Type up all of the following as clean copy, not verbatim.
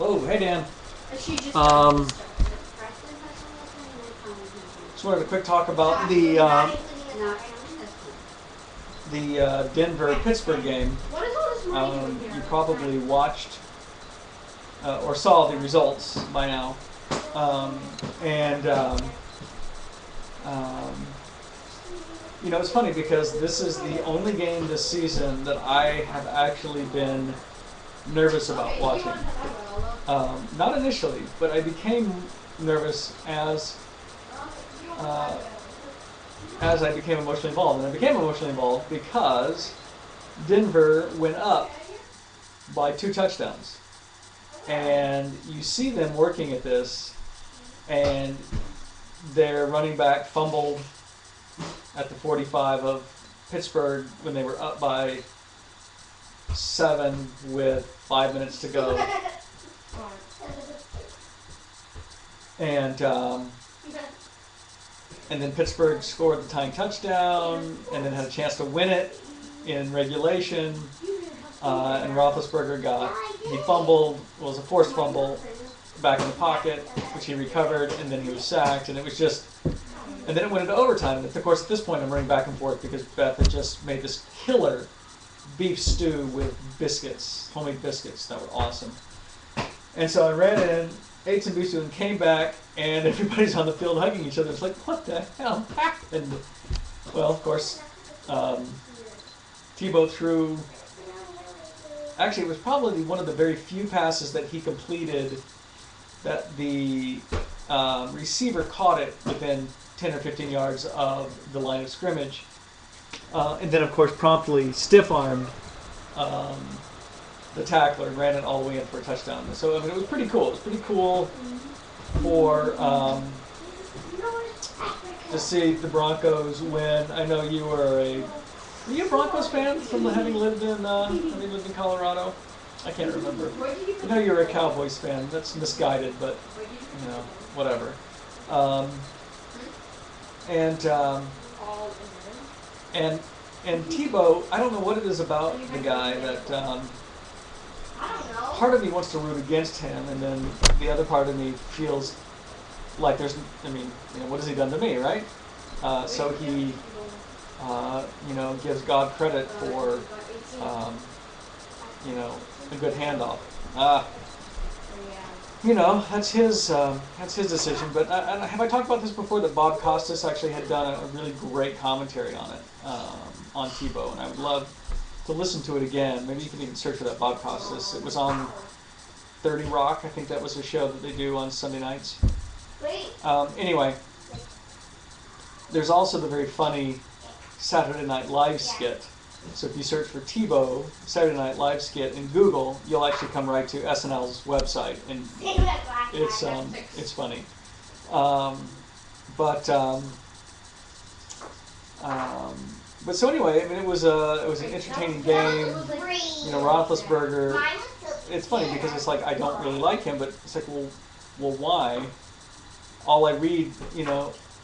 Oh, hey Dan. Just wanted a quick talk about the Denver-Pittsburgh game. You probably watched or saw the results by now, you know, it's funny because this is the only game this season that I have actually been nervous about watching. Not initially, but I became nervous as I became emotionally involved. And I became emotionally involved because Denver went up by 2 touchdowns. And you see them working at this, and their running back fumbled at the 45 of Pittsburgh when they were up by 7 with 5 minutes to go. And then Pittsburgh scored the tying touchdown and then had a chance to win it in regulation. And Roethlisberger he fumbled, it was a forced fumble back in the pocket, which he recovered, and then he was sacked, and it was just, and then it went into overtime. And of course, at this point, I'm running back and forth because Beth had just made this killer beef stew with biscuits, homemade biscuits that were awesome. And so I ran in, ate some beef stew, and came back, and everybody's on the field hugging each other. It's like, what the hell happened? Well, of course, Tebow threw. Actually, it was probably one of the very few passes that he completed that the receiver caught it within 10 or 15 yards of the line of scrimmage. And then, of course, promptly stiff-armed the tackler and ran it all the way in for a touchdown. So, I mean, it was pretty cool. It was pretty cool for to see the Broncos win. I know you were you a Broncos fan from having lived in Colorado? I can't remember. I know you're a Cowboys fan. That's misguided, but you know, whatever. And Tebow, I don't know what it is about the guy that part of me wants to root against him, and then the other part of me feels like what has he done to me, right? So he gives God credit for, a good handoff. That's his decision. But have I talked about this before? That Bob Costas actually had done a really great commentary on it, on Tebow, and I would love to listen to it again. Maybe you can even search for that, Bob Costas. It was on 30 Rock. I think that was a show that they do on Sunday nights. Anyway, there's also the very funny Saturday Night Live skit. So if you search for Tebow Saturday Night Live skit in Google, you'll actually come right to SNL's website, and it's funny. But so anyway, I mean, it was an entertaining game. Roethlisberger. It's funny because it's like I don't really like him, but it's like, well, why? All I read,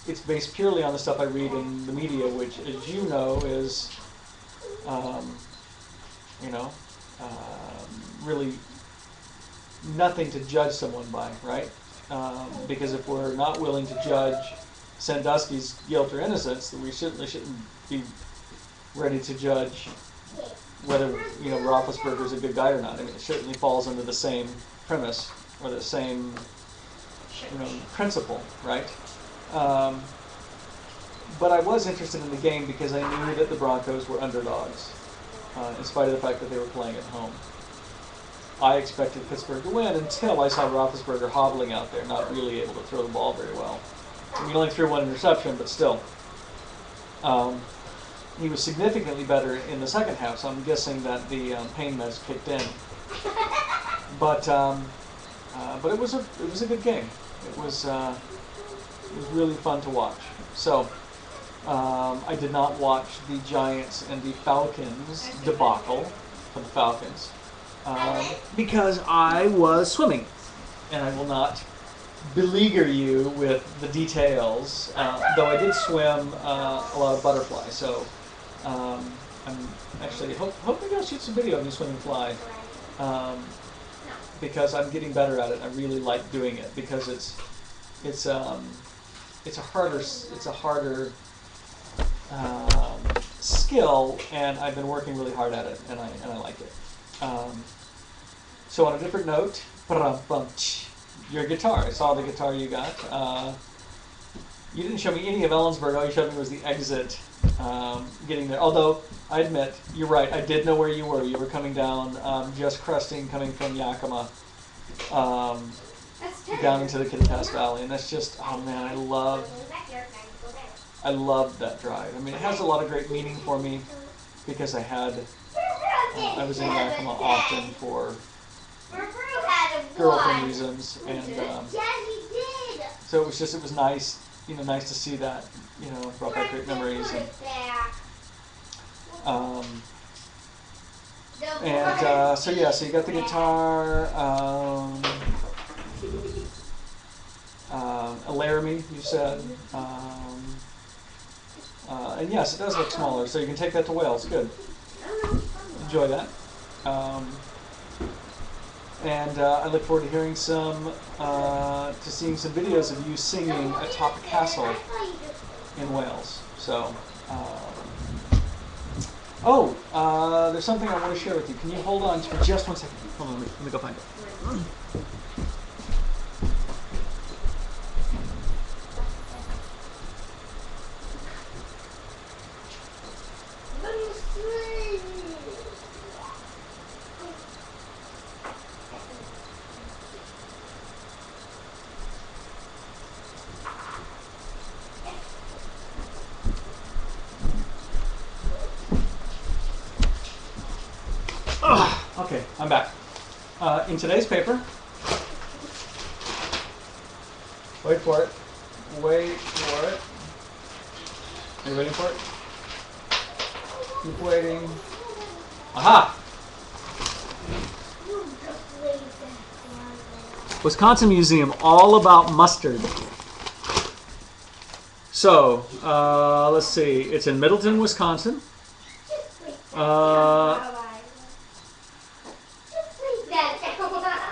it's based purely on the stuff I read in the media, which, as you know, is, really nothing to judge someone by, right? Because if we're not willing to judge Sandusky's guilt or innocence, then we certainly shouldn't be ready to judge whether, Roethlisberger's a good guy or not. I mean, it certainly falls under the same premise or the same, principle, right? But I was interested in the game because I knew that the Broncos were underdogs, in spite of the fact that they were playing at home. I expected Pittsburgh to win until I saw Roethlisberger hobbling out there, not really able to throw the ball very well. He only threw 1 interception, but still. He was significantly better in the second half, so I'm guessing that the pain meds kicked in. But it was a good game. It was really fun to watch. So I did not watch the Giants and the Falcons debacle for the Falcons because I was swimming, and I will not beleaguer you with the details. Though I did swim a lot of butterfly, so I'm actually hoping I'll shoot some video of me swimming fly. because I'm getting better at it. I really like doing it because it's a harder skill, and I've been working really hard at it, and I like it. So on a different note, your guitar. I saw the guitar you got. You didn't show me any of Ellensburg. All you showed me was the exit, getting there. Although, I admit, you're right. I did know where you were. You were coming down, just cresting, coming from Yakima, down into the Kittitas Valley. And that's just, oh man, I love that drive. I mean, it has a lot of great meaning for me because I was in Yakima often for girlfriend reasons, and so it was nice, nice to see that, brought back great memories, so yeah, so you got the guitar, a Laramie, you said, and yes, it does look smaller, so you can take that to Wales. Good, enjoy that. And I look forward to hearing seeing some videos of you singing atop a castle in Wales. So, there's something I want to share with you. Can you hold on for just 1 second? Hold on, let me go find it. Okay, I'm back. In today's paper, wait for it. Are you waiting for it? Keep waiting. Aha! Wisconsin Museum, all about mustard. So, let's see. It's in Middleton, Wisconsin.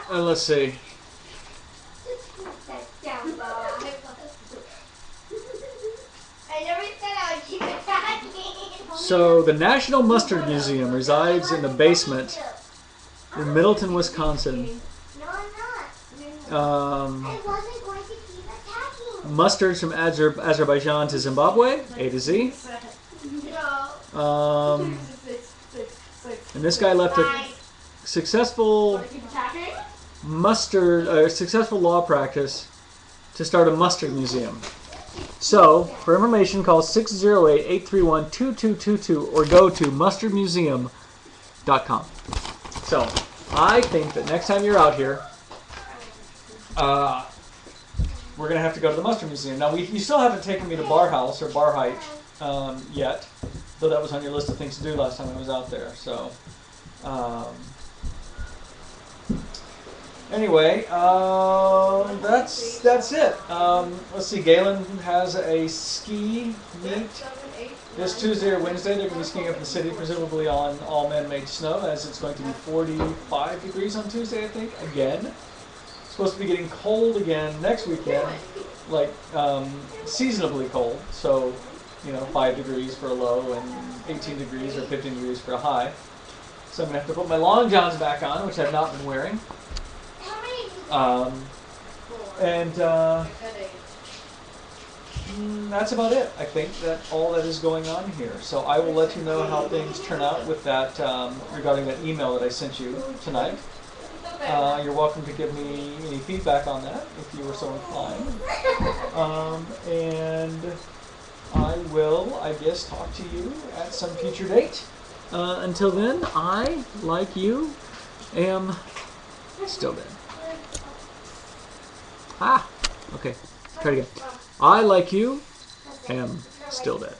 Let's see. So the National Mustard Museum resides in the basement in Middleton, Wisconsin. Mustards from Azerbaijan to Zimbabwe, A to Z. And this guy left a successful successful law practice to start a mustard museum. So, for information, call 608-831-2222 or go to mustardmuseum.com. So, I think that next time you're out here, we're going to have to go to the Mustard Museum. Now, you still haven't taken me to Bar House or Bar Hike yet, though that was on your list of things to do last time I was out there. So, anyway, that's it. Let's see, Galen has a ski meet this Tuesday or Wednesday. They're going to be skiing up in the city, presumably on all man-made snow, as it's going to be 45 degrees on Tuesday, I think, again. It's supposed to be getting cold again next weekend, like seasonably cold, so 5 degrees for a low and 18 degrees or 15 degrees for a high. So I'm going to have to put my long johns back on, which I've not been wearing. That's about it. I think that all that is going on here. So I will let you know how things turn out with that regarding that email that I sent you tonight. You're welcome to give me any feedback on that if you were so inclined. And I will, I guess, talk to you at some future date. Until then, I, like you, am still dead. Okay. Try it again. I, like you, am still dead.